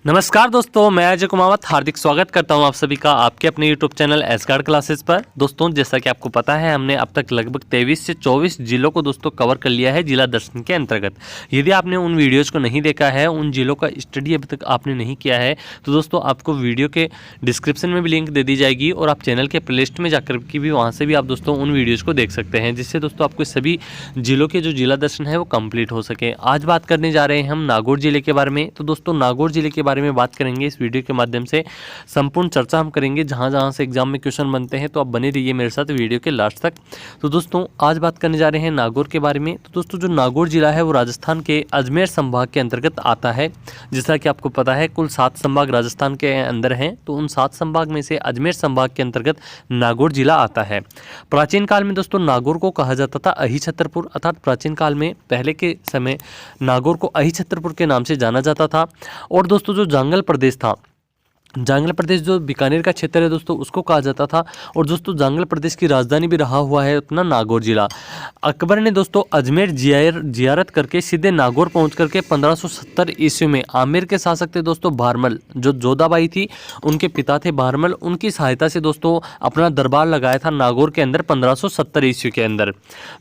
नमस्कार दोस्तों, मैं अजय कुमावत हार्दिक स्वागत करता हूं आप सभी का आपके अपने YouTube चैनल एसगार्ड क्लासेस पर। दोस्तों, जैसा कि आपको पता है, हमने अब तक लगभग 23 से 24 जिलों को दोस्तों कवर कर लिया है जिला दर्शन के अंतर्गत। यदि आपने उन वीडियोज़ को नहीं देखा है, उन जिलों का स्टडी अभी तक आपने नहीं किया है, तो दोस्तों आपको वीडियो के डिस्क्रिप्शन में भी लिंक दे दी जाएगी और आप चैनल के प्लेलिस्ट में जाकर के भी वहाँ से भी आप दोस्तों उन वीडियोज़ को देख सकते हैं, जिससे दोस्तों आपको सभी जिलों के जो जिला दर्शन है वो कंप्लीट हो सके। आज बात करने जा रहे हैं हम नागौर जिले के बारे में। तो दोस्तों नागौर जिले के बारे में बात करेंगे इस वीडियो के माध्यम से, संपूर्ण चर्चा हम करेंगे। जहां जहां से एग्जाम में क्वेश्चन बनते हैं तो आप बने रहिए मेरे साथ वीडियो के लास्ट तक। तो दोस्तों आज बात करने जा रहे हैं नागौर के बारे में। तो दोस्तों जो नागौर जिला है वो राजस्थान के अजमेर संभाग के अंतर्गत आता है। जैसा कि आपको पता है कुल 7 संभाग राजस्थान के अंदर हैं, तो उन 7 संभाग में से अजमेर संभाग के अंतर्गत नागौर जिला आता है। प्राचीन काल में दोस्तों नागौर को कहा जाता था अहिछत्रपुर, अर्थात प्राचीन काल में पहले के समय नागौर को अहिछत्रपुर के नाम से जाना जाता था। और दोस्तों जो जांगल प्रदेश था, जांगल प्रदेश जो बीकानेर का क्षेत्र है दोस्तों, उसको कहा जाता था। और दोस्तों जांगल प्रदेश की राजधानी भी रहा हुआ है अपना नागौर जिला। अकबर ने दोस्तों अजमेर जियारत करके सीधे नागौर पहुंच करके 1570 ईस्वी में आमेर के शासक थे दोस्तों भारमल, जो जोधाबाई थी उनके पिता थे भारमल, उनकी सहायता से दोस्तों अपना दरबार लगाया था नागौर के अंदर 1570 ईस्वी के अंदर।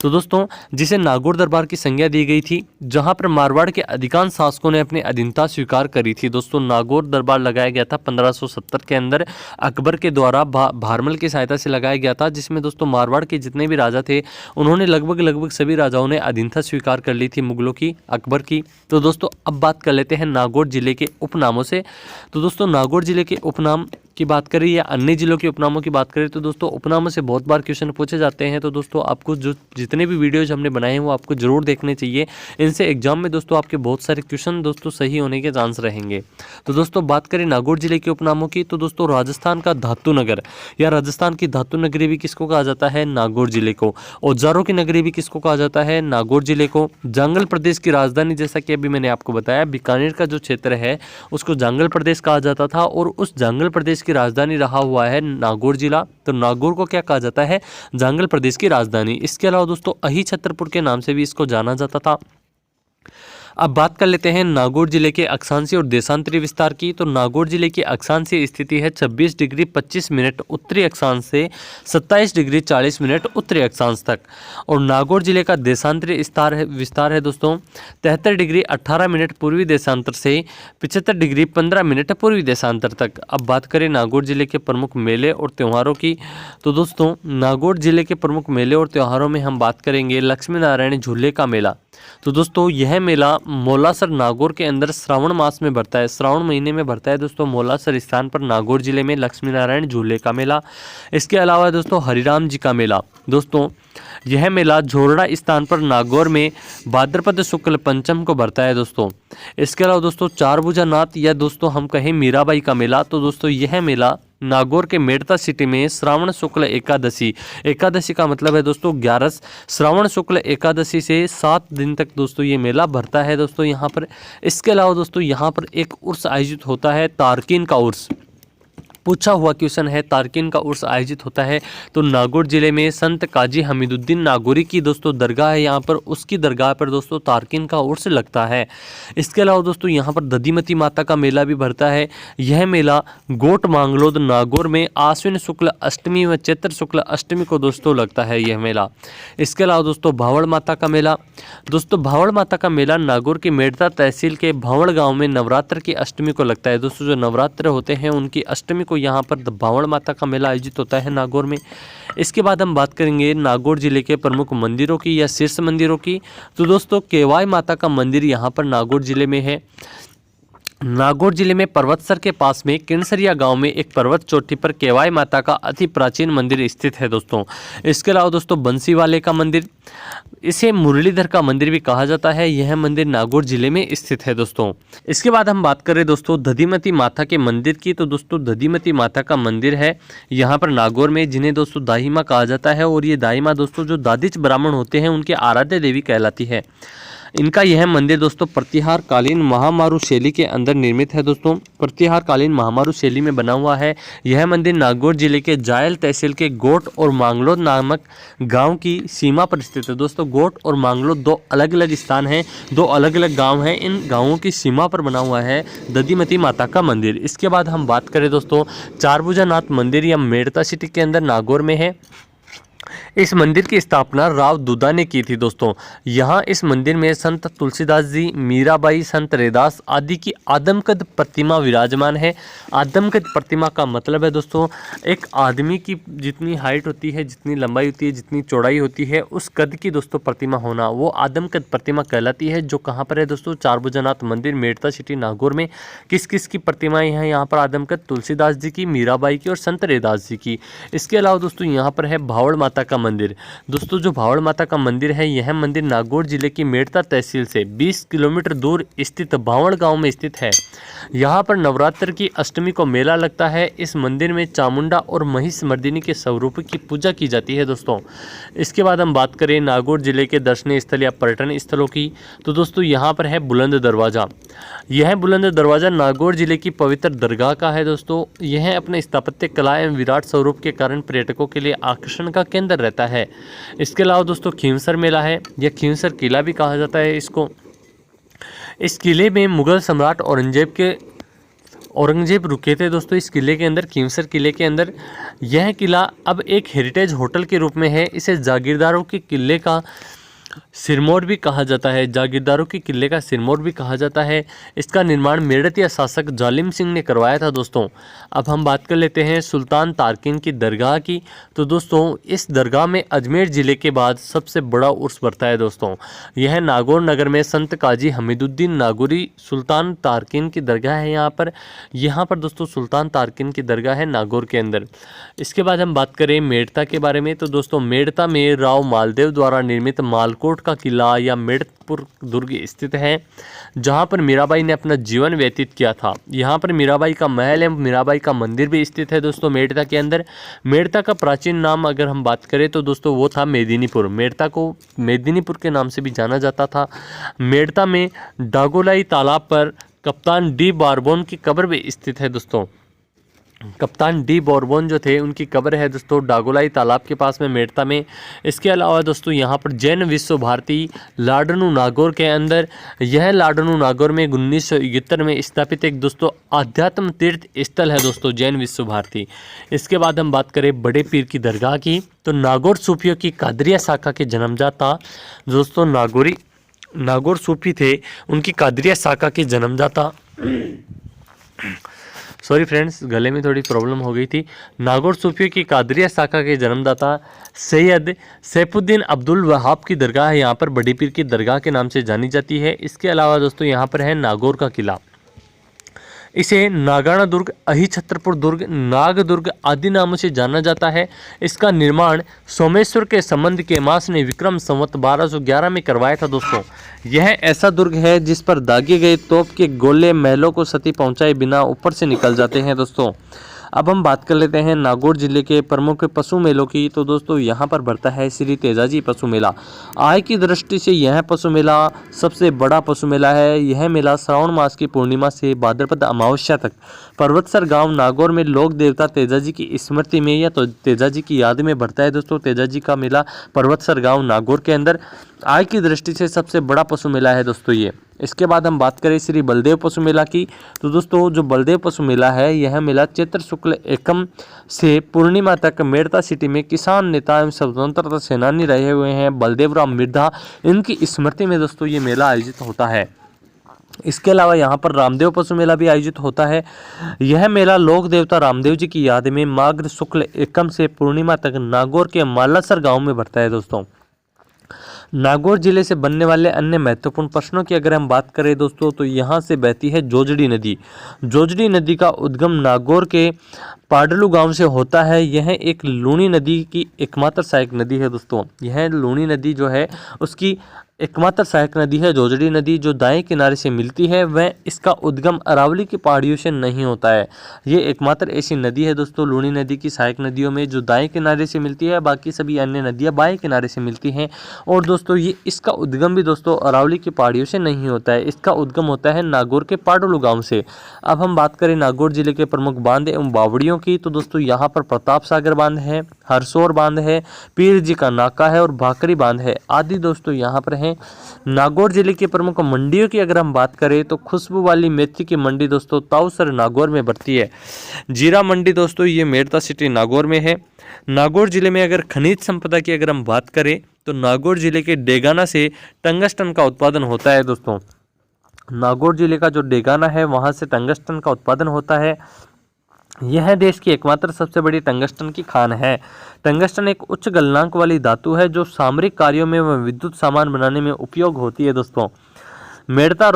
तो दोस्तों जिसे नागौर दरबार की संज्ञा दी गई थी, जहाँ पर मारवाड़ के अधिकांश शासकों ने अपनी अधीनता स्वीकार करी थी। दोस्तों नागौर दरबार लगाया गया था 1570 के अंदर, अकबर के द्वारा भारमल की सहायता से लगाया गया था, जिसमें दोस्तों मारवाड़ के जितने भी राजा थे उन्होंने लगभग सभी राजाओं ने अधीनता स्वीकार कर ली थी मुगलों की, अकबर की। तो दोस्तों अब बात कर लेते हैं नागौर जिले के उपनामों से। तो दोस्तों नागौर जिले के उपनाम की बात करें या अन्य जिलों के उपनामों की बात करें तो दोस्तों उपनामों से बहुत बार क्वेश्चन पूछे जाते हैं। तो दोस्तों आपको जो जितने भी वीडियोज हमने बनाए हैं वो आपको जरूर देखने चाहिए। इनसे एग्जाम में दोस्तों आपके बहुत सारे क्वेश्चन दोस्तों सही होने के चांस रहेंगे। तो दोस्तों बात करें नागौर जिले के उपनामों की, तो दोस्तों राजस्थान का धातु नगर या राजस्थान की धातु नगरी भी किसको कहा जाता है? नागौर जिले को। औजारों की नगरी भी किसको कहा जाता है? नागौर जिले को। जांगल प्रदेश की राजधानी, जैसा कि अभी मैंने आपको बताया, बीकानेर का जो क्षेत्र है उसको जांगल प्रदेश कहा जाता था और उस जांगल प्रदेश की राजधानी रहा हुआ है नागौर जिला। तो नागौर को क्या कहा जाता है? जांगल प्रदेश की राजधानी। इसके अलावा दोस्तों अहिछत्रपुर के नाम से भी इसको जाना जाता था। अब बात कर लेते हैं नागौर जिले के अक्षांशीय और देशांतरी विस्तार की। तो नागौर जिले की अक्षांशीय स्थिति है 26 डिग्री 25 मिनट उत्तरी अक्षांश से 27 डिग्री 40 मिनट उत्तरी अक्षांश तक। और नागौर जिले का देशांतरी विस्तार है दोस्तों 73 डिग्री 18 मिनट पूर्वी देशांतर से 75 डिग्री 15 मिनट पूर्वी देशांतर तक। अब बात करें नागौर जिले के प्रमुख मेले और त्योहारों की। तो दोस्तों नागौर जिले के प्रमुख मेले और त्योहारों में हम बात करेंगे लक्ष्मी नारायण झूले का मेला। तो दोस्तों यह मेला मोलासर नागौर के अंदर श्रावण मास में भरता है, श्रावण महीने में भरता है दोस्तों मोलासर स्थान पर नागौर जिले में लक्ष्मी नारायण झूले का मेला। इसके अलावा दोस्तों हरिराम जी का मेला, दोस्तों यह मेला झोरड़ा स्थान पर नागौर में भाद्रपद शुक्ल पंचम को भरता है दोस्तों। इसके अलावा दोस्तों चारभुजा नाथ या दोस्तों हम कहें मीराबाई का मेला, तो दोस्तों यह मेला नागौर के मेड़ता सिटी में श्रावण शुक्ल एकादशी, एकादशी का मतलब है दोस्तों 11, श्रावण शुक्ल एकादशी से 7 दिन तक दोस्तों ये मेला भरता है दोस्तों यहाँ पर। इसके अलावा दोस्तों यहाँ पर एक उर्स आयोजित होता है, तारकीन का उर्स। पूछा हुआ क्वेश्चन है, तारकीन का उर्स आयोजित होता है तो नागौर जिले में संत काजी हमीदुद्दीन नागौरी की दोस्तों दरगाह है यहाँ पर, उसकी दरगाह पर दोस्तों तारकीन का उर्स लगता है। इसके अलावा दोस्तों यहाँ पर दधिमती माता का मेला भी भरता है। यह मेला गोट मांगलोद नागौर में आश्विन शुक्ल अष्टमी व चैत्र शुक्ल अष्टमी को दोस्तों लगता है यह मेला। इसके अलावा दोस्तों भावड़ माता का मेला, दोस्तों भावड़ माता का मेला नागौर की मेड़ता तहसील के भावड़ गाँव में नवरात्र की अष्टमी को लगता है दोस्तों। जो नवरात्र होते हैं उनकी अष्टमी को यहाँ पर भावड़ माता का मेला आयोजित होता है नागौर में। इसके बाद हम बात करेंगे नागौर जिले के प्रमुख मंदिरों की या शीर्ष मंदिरों की। तो दोस्तों केवाई माता का मंदिर यहाँ पर नागौर जिले में है। नागौर जिले में पर्वतसर के पास में किनसरिया गांव में एक पर्वत चोटी पर केवाई माता का अति प्राचीन मंदिर स्थित है दोस्तों। इसके अलावा दोस्तों बंसीवाले का मंदिर, इसे मुरलीधर का मंदिर भी कहा जाता है, यह मंदिर नागौर जिले में स्थित है दोस्तों। इसके बाद हम बात करें दोस्तों दधिमती माता के मंदिर की। तो दोस्तों दधिमती माता का मंदिर है यहाँ पर नागौर में, जिन्हें दोस्तों दाई माँ कहा जाता है। और ये दाई माँ दोस्तों जो दादिच ब्राह्मण होते हैं उनके आराध्य देवी कहलाती है। इनका यह मंदिर दोस्तों प्रतिहार कालीन महामारू शैली के अंदर निर्मित है दोस्तों। प्रतिहार कालीन महामारू शैली में बना हुआ है। यह मंदिर नागौर जिले के जायल तहसील के गोट और मांगलोद नामक गांव की सीमा पर स्थित है दोस्तों। गोट और मांगलोद दो अलग अलग स्थान हैं, दो अलग अलग गांव हैं। इन गांवों की सीमा पर बना हुआ है दधिमती माता का मंदिर। इसके बाद हम बात करें दोस्तों चारभुजानाथ मंदिर या मेड़ता सिटी के अंदर नागौर में है। इस मंदिर की स्थापना राव दुदा ने की थी दोस्तों। यहाँ इस मंदिर में संत तुलसीदास जी, मीराबाई, संत रैदास आदि की आदमकद प्रतिमा विराजमान है। आदमकद प्रतिमा का मतलब है दोस्तों एक आदमी की जितनी हाइट होती है, जितनी लंबाई होती है, जितनी चौड़ाई होती है, उस कद की दोस्तों प्रतिमा होना, वो आदमकद प्रतिमा कहलाती है। जो कहाँ पर है दोस्तों? चारभुजानाथ मंदिर मेड़ता सिटी नागौर में। किस किस की प्रतिमाएं हैं यहाँ पर आदमकद? तुलसीदास जी की, मीराबाई की और संत रैदास जी की। इसके अलावा दोस्तों यहाँ पर है भावड़ माता का मंदिर। दोस्तों जो भावड़ माता का मंदिर है, यह मंदिर नागौर जिले की मेड़ता तहसील से 20 किलोमीटर दूर स्थित भावड़ गांव में स्थित है। यहाँ पर नवरात्र की अष्टमी को मेला लगता है। इस मंदिर में चामुंडा और महिष मर्दिनी के स्वरूप की पूजा की जाती है दोस्तों। इसके बाद हम बात करें नागौर जिले के दर्शनीय स्थल या पर्यटन स्थलों की, तो दोस्तों यहाँ पर है बुलंद दरवाज़ा। यह बुलंद दरवाज़ा नागौर जिले की पवित्र दरगाह का है दोस्तों। यह अपने स्थापत्य कला एवं विराट स्वरूप के कारण पर्यटकों के लिए आकर्षण का केंद्र रहता है। इसके अलावा दोस्तों खींवसर मेला है, यह खींवसर किला भी कहा जाता है इसको। इस किले में मुगल सम्राट औरंगजेब रुके थे दोस्तों। इस किले के अंदर, खींवसर किले के अंदर, यह किला अब एक हेरिटेज होटल के रूप में है। इसे जागीरदारों के किले का सिरमौर भी कहा जाता है। जागीरदारों के किले का सिरमौर भी कहा जाता है। इसका निर्माण मेड़तिया शासक जालिम सिंह ने करवाया था दोस्तों। अब हम बात कर लेते हैं सुल्तान तारकिन की दरगाह की। तो दोस्तों इस दरगाह में अजमेर ज़िले के बाद सबसे बड़ा उर्स बढ़ता है दोस्तों। यह नागौर नगर में संत काजी हमीदुद्दीन नागौरी सुल्तान तारकिन की दरगाह है। यहाँ पर दोस्तों सुल्तान तारकिन की दरगाह है नागौर के अंदर। इसके बाद हम बात करें मेड़ता के बारे में, तो दोस्तों मेड़ता में राव मालदेव द्वारा निर्मित मालकोट का किला या मेड़तपुर दुर्ग स्थित है, जहां पर मीराबाई ने अपना जीवन व्यतीत किया था। यहां पर मीराबाई का महल एवं मीराबाई का मंदिर भी स्थित है दोस्तों मेड़ता के अंदर। मेड़ता का प्राचीन नाम अगर हम बात करें तो दोस्तों वो था मेदिनीपुर। मेड़ता को मेदिनीपुर के नाम से भी जाना जाता था। मेड़ता में डागोलाई तालाब पर कप्तान डी बारबोन की कब्र भी स्थित है दोस्तों। कप्तान डी बोरबोन जो थे उनकी कब्र है दोस्तों डागोलाई तालाब के पास में मेड़ता में। इसके अलावा दोस्तों यहाँ पर जैन विश्व भारती लाडनू नागौर के अंदर, यह लाडनू नागौर में 1971 में स्थापित एक दोस्तों आध्यात्म तीर्थ स्थल है दोस्तों जैन विश्व भारती। इसके बाद हम बात करें बड़े पीर की दरगाह की, तो नागौर सूफियों की कादरिया शाखा के जन्मदाता दोस्तों नागौर सूफी थे, उनकी कादरिया शाखा के जन्मदाता सॉरी फ्रेंड्स, गले में थोड़ी प्रॉब्लम हो गई थी। नागौर सूफियों की कादरिया शाखा के जन्मदाता सैयद सैफुद्दीन अब्दुल वहाब की दरगाह है यहाँ पर बड़ी पीर की दरगाह के नाम से जानी जाती है। इसके अलावा दोस्तों यहाँ पर है नागौर का किला। इसे नागाना दुर्ग, अहिछत्रपुर दुर्ग, नाग दुर्ग आदि नामों से जाना जाता है। इसका निर्माण सोमेश्वर के संबंध के मास ने विक्रम संवत 1211 में करवाया था दोस्तों। यह ऐसा दुर्ग है जिस पर दागे गए तोप के गोले महलों को क्षति पहुंचाए बिना ऊपर से निकल जाते हैं दोस्तों। अब हम बात कर लेते हैं नागौर जिले के प्रमुख पशु मेलों की, तो दोस्तों यहाँ पर बढ़ता है श्री तेजाजी पशु मेला। आय की दृष्टि से यह पशु मेला सबसे बड़ा पशु मेला है। यह मेला श्रावण मास की पूर्णिमा से भाद्रपद अमावस्या तक पर्वतसर गांव नागौर में लोक देवता तेजाजी की स्मृति में या तो तेजाजी की याद में बढ़ता है दोस्तों। तेजाजी का मेला पर्वतसर गाँव नागौर के अंदर आय की दृष्टि से सबसे बड़ा पशु मेला है दोस्तों ये। इसके बाद हम बात करें श्री बलदेव पशु मेला की, तो दोस्तों जो बलदेव पशु मेला है यह मेला चैत्र शुक्ल एकम से पूर्णिमा तक मेड़ता सिटी में किसान नेता एवं स्वतंत्रता सेनानी रहे हुए हैं बलदेव राम मिर्धा, इनकी स्मृति में दोस्तों ये मेला आयोजित होता है। इसके अलावा यहाँ पर रामदेव पशु मेला भी आयोजित होता है। यह मेला लोक देवता रामदेव जी की याद में माघ शुक्ल एकम से पूर्णिमा तक नागौर के मालासर गाँव में बढ़ता है दोस्तों। नागौर जिले से बनने वाले अन्य महत्वपूर्ण प्रश्नों की अगर हम बात करें दोस्तों, तो यहाँ से बहती है जोजड़ी नदी। जोजड़ी नदी का उद्गम नागौर के पाडलू गांव से होता है। यह एक लूनी नदी की एकमात्र सहायक नदी है दोस्तों। यह लूनी नदी जो है उसकी एकमात्र सहायक नदी है। जोजड़ी नदी जो दाएं किनारे से मिलती है वह इसका उद्गम अरावली की पहाड़ियों से नहीं होता है। ये एकमात्र ऐसी नदी है दोस्तों लूनी नदी की सहायक नदियों में जो दाएं किनारे से मिलती है, बाकी सभी अन्य नदियां बाएं किनारे से मिलती हैं। और दोस्तों ये इसका उद्गम भी दोस्तों अरावली की पहाड़ियों से नहीं होता है, इसका उद्गम होता है नागौर के पाडलू गाँव से। अब हम बात करें नागौर जिले के प्रमुख बांध एवं बावड़ियों की, तो दोस्तों यहाँ पर प्रताप सागर बांध है, हरसोर बांध है, पीर जी का नाका है और भाकरी बांध है आदि दोस्तों यहाँ पर हैं। नागौर जिले की प्रमुख मंडियों की अगर हम बात करें तो खुशबू वाली मेथी की मंडी दोस्तों ताऊसर नागौर में बढ़ती है। जीरा मंडी दोस्तों ये मेड़ता सिटी नागौर में है। नागौर जिले में अगर खनिज संपदा की अगर हम बात करें तो नागौर जिले के डेगाना से टंगस्टन का उत्पादन होता है दोस्तों। नागौर जिले का जो डेगाना है वहां से टंगस्टन का उत्पादन होता है। यह देश की एकमात्र सबसे बड़ी टंगस्टन की खान है। टंगस्टन एक उच्च गलनांक वाली धातु है जो सामरिक कार्यों में व विद्युत सामान बनाने में उपयोग होती है दोस्तों। मेड़ता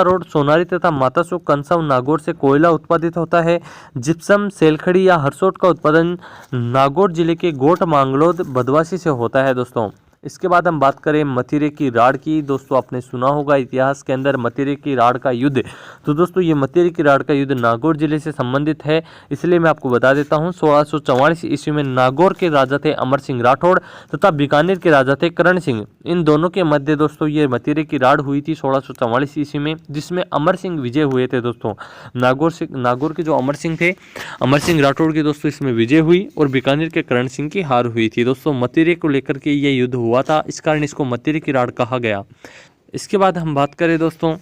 रोड सोनारी तथा मातासू कंसव नागौर से कोयला उत्पादित होता है। जिप्सम सेलखड़ी या हरसोट का उत्पादन नागौर जिले के गोट मांगलोद बदवासी से होता है दोस्तों। इसके बाद हम बात करें मथिरे की राड़ की। दोस्तों आपने सुना होगा इतिहास के अंदर मथिरे की राड़ का युद्ध। तो दोस्तों ये मथिरे की राड़ का युद्ध नागौर जिले से संबंधित है, इसलिए मैं आपको बता देता हूँ। 1644 ईस्वी में नागौर के राजा थे अमर सिंह राठौड़ तथा बीकानेर के राजा थे करण सिंह। इन दोनों के मध्य दोस्तों ये मथिरे की राड़ हुई थी 1644 ईस्वी में, जिसमें अमर सिंह विजय हुए थे दोस्तों। नागौर के जो अमर सिंह थे, अमर सिंह राठौड़ की दोस्तों इसमें विजय हुई और बीकानेर के करण सिंह की हार हुई थी दोस्तों। मथिरे को लेकर के ये युद्ध हुआ था, इस कारण इसको मथिरे की राड़ कहा गया। इसके बाद हम बात करें दोस्तों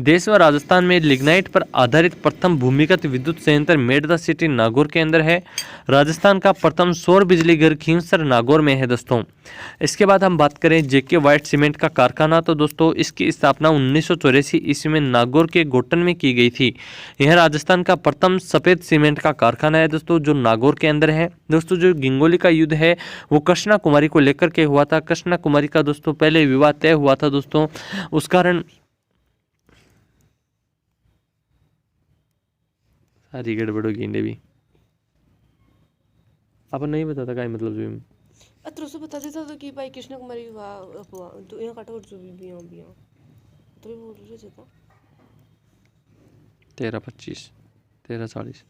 देश व राजस्थान में लिग्नाइट पर आधारित प्रथम भूमिगत विद्युत संयंत्र मेड़ता सिटी नागौर के अंदर है। राजस्थान का प्रथम सौर बिजली घर खींवसर नागौर में है दोस्तों। इसके बाद हम बात करें जेके वाइट सीमेंट का कारखाना, तो दोस्तों इसकी स्थापना 1984 ईस्वी में नागौर के गोटन में की गई थी। यह राजस्थान का प्रथम सफेद सीमेंट का कारखाना है दोस्तों जो नागौर के अंदर है। दोस्तों जो गिंगोली का युद्ध है वो कृष्णा कुमारी को लेकर के हुआ था। कृष्णा कुमारी का दोस्तों पहले विवाह तय हुआ था दोस्तों, उस कारण सारी गड़बड़ होगी इंडे भी अपन नहीं बताता का मतलब जो अत्र से बता देता तो कि भाई कृष्ण कुमारी विवाह हुआ तो यहाँ काटा और जो भी तो बोल रहे थे 13:25 13:40।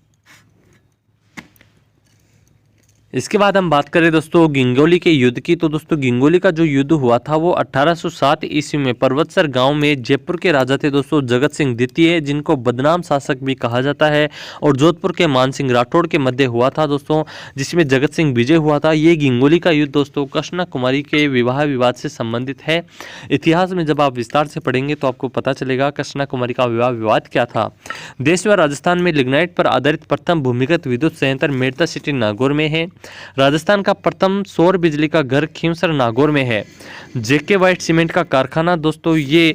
इसके बाद हम बात करें दोस्तों गिंगोली के युद्ध की, तो दोस्तों गिंगोली का जो युद्ध हुआ था वो 1807 ईस्वी में पर्वतसर गांव में जयपुर के राजा थे दोस्तों जगत सिंह द्वितीय, जिनको बदनाम शासक भी कहा जाता है, और जोधपुर के मान सिंह राठौड़ के मध्य हुआ था दोस्तों, जिसमें जगत सिंह विजय हुआ था। ये गिंगोली का युद्ध दोस्तों कृष्णा कुमारी के विवाह विवाद से संबंधित है। इतिहास में जब आप विस्तार से पढ़ेंगे तो आपको पता चलेगा कृष्णा कुमारी का विवाह विवाद क्या था। देश व राजस्थान में लिग्नाइट पर आधारित प्रथम भूमिगत विद्युत संयंत्र मेड़ता सिटी नागौर में है। राजस्थान का प्रथम सौर बिजली का घर खींवसर नागौर में है। जेके वाइट सीमेंट का कारखाना दोस्तों ये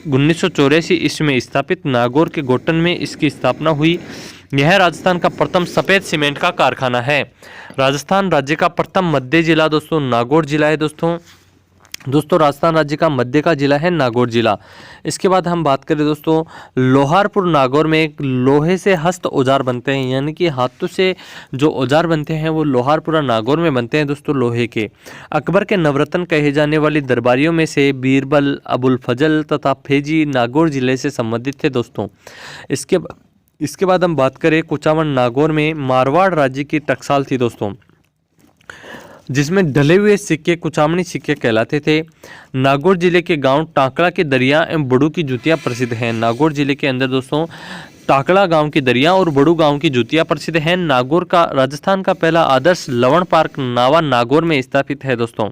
1984 ईस्वी में स्थापित नागौर के गोटन में इसकी स्थापना हुई। यह राजस्थान का प्रथम सफेद सीमेंट का कारखाना है। राजस्थान राज्य का प्रथम मध्य जिला दोस्तों नागौर जिला है दोस्तों राजस्थान राज्य का मध्य का जिला है नागौर जिला। इसके बाद हम बात करें दोस्तों लोहारपुर नागौर में एक लोहे से हस्त औजार बनते हैं, यानी कि हाथों से जो औजार बनते हैं वो लोहारपुरा नागौर में बनते हैं दोस्तों लोहे के। अकबर के नवरत्न कहे जाने वाली दरबारियों में से बीरबल, अबुल फजल तथा फैजी नागौर जिले से संबंधित थे दोस्तों। इसके बाद हम बात करें कुचामन नागौर में मारवाड़ राज्य की टकसाल थी दोस्तों, जिसमें ढले हुए सिक्के कुचामनी सिक्के कहलाते थे। नागौर जिले के गांव टाकड़ा के दरिया एवं बड़ू की जूतियां प्रसिद्ध हैं। नागौर जिले के अंदर दोस्तों टाकड़ा गांव की दरिया और बड़ू गांव की जूतियां प्रसिद्ध हैं। नागौर का राजस्थान का पहला आदर्श लवण पार्क नावा नागौर में स्थापित है दोस्तों।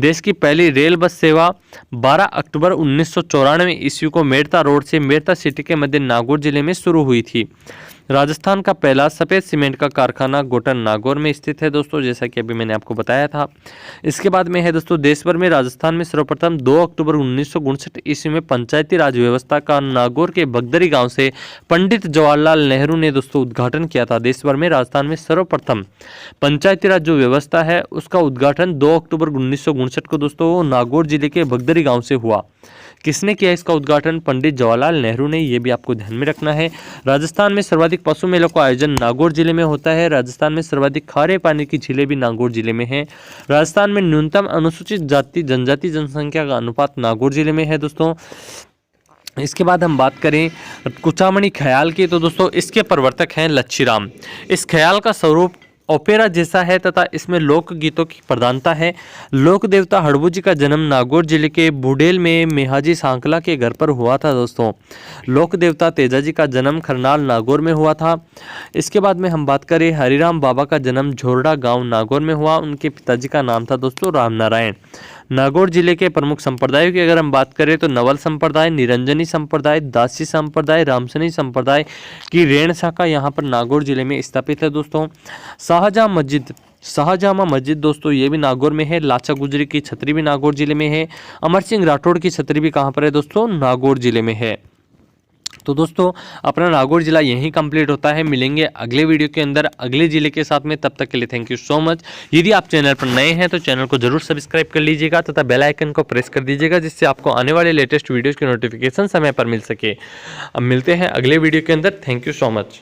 देश की पहली रेल बस सेवा 12 अक्टूबर 1994 ईस्वी को मेड़ता रोड से मेड़ता सिटी के मध्य नागौर जिले में शुरू हुई थी। राजस्थान का पहला सफेद सीमेंट का कारखाना गोटन नागौर में स्थित है दोस्तों, जैसा कि अभी मैंने आपको बताया था। इसके बाद में है दोस्तों देश भर में राजस्थान में सर्वप्रथम 2 अक्टूबर 1959 ईस्वी में पंचायती राज व्यवस्था का नागौर के बगदरी गांव से पंडित जवाहरलाल नेहरू ने दोस्तों उद्घाटन किया था। देश भर में राजस्थान में सर्वप्रथम पंचायती राज जो व्यवस्था है उसका उद्घाटन 2 अक्टूबर 1959 को दोस्तों नागौर जिले के बगदरी गाँव से हुआ। किसने किया इसका उद्घाटन? पंडित जवाहरलाल नेहरू ने, ये भी आपको ध्यान में रखना है। राजस्थान में सर्वाधिक सर्वाधिक पशु मेलों का आयोजन नागौर जिले में होता है। राजस्थान में सर्वाधिक खारे पानी की झीलें भी नागौर जिले में है। राजस्थान में न्यूनतम अनुसूचित जाति जनजाति जनसंख्या का अनुपात नागौर जिले में है दोस्तों। इसके बाद हम बात करें कुचामणी ख्याल की, तो दोस्तों इसके प्रवर्तक हैं लच्छीराम। इस ख्याल का स्वरूप ओपेरा जैसा है तथा इसमें लोक गीतों की प्रधानता है। लोक देवता हड़बू जी का जन्म नागौर जिले के बुडेल में मेहाजी सांकला के घर पर हुआ था दोस्तों। लोक देवता तेजा जी का जन्म खरनाल नागौर में हुआ था। इसके बाद में हम बात करें हरिराम बाबा का जन्म झोरडा गांव नागौर में हुआ। उनके पिताजी का नाम था दोस्तों राम नारायण। नागौर जिले के प्रमुख संप्रदायों की अगर हम बात करें तो नवल संप्रदाय, निरंजनी संप्रदाय, दासी संप्रदाय, रामसनी संप्रदाय की रेण शाखा यहाँ पर नागौर जिले में स्थापित है दोस्तों। शाहजहां मस्जिद दोस्तों ये भी नागौर में है। लाचा गुजरी की छतरी भी नागौर जिले में है। अमर सिंह राठौड़ की छतरी भी कहाँ पर है दोस्तों? नागौर जिले में है। तो दोस्तों अपना नागौर जिला यहीं कंप्लीट होता है। मिलेंगे अगले वीडियो के अंदर अगले जिले के साथ में। तब तक के लिए थैंक यू सो मच। यदि आप चैनल पर नए हैं तो चैनल को जरूर सब्सक्राइब कर लीजिएगा तथा बेल आइकन को प्रेस कर दीजिएगा, जिससे आपको आने वाले लेटेस्ट वीडियोज़ की नोटिफिकेशन समय पर मिल सके। अब मिलते हैं अगले वीडियो के अंदर। Thank you so much.